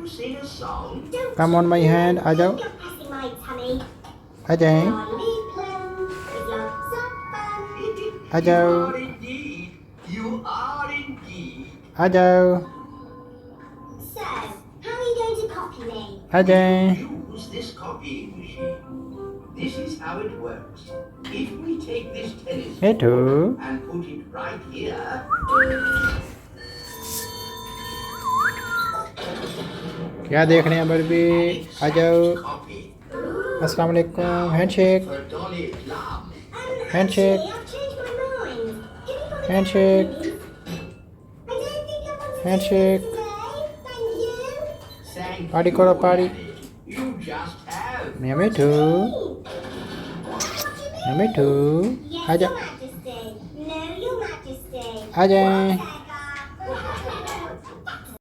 you sing a song? Come on my hand. आ जाओ. You're pressing my tummy. आ जाएं. आ You जाओ. are indeed. You are indeed. आ जाओ. So, how are you going to copy me? आ जाएं. Use this copying machine. This is how it works. If we take this tennis Hey, ball too. and put it right here, क्या देख रहे हैं बर्बी? आ जाओ. copy. अस्सलाम वालेकुम. Handshake. For Dolly Plum. Handshake. Actually, I've changed my mind. Can you put it Handshake. back, please? I don't think I want to Handshake. do this today. Thank you. Thank Party you, karo, party. Daddy. You just have. Me too. What do you mean? Me too. Yes, आ Your जा. Majesty. No, Your Majesty. आ जाएं. What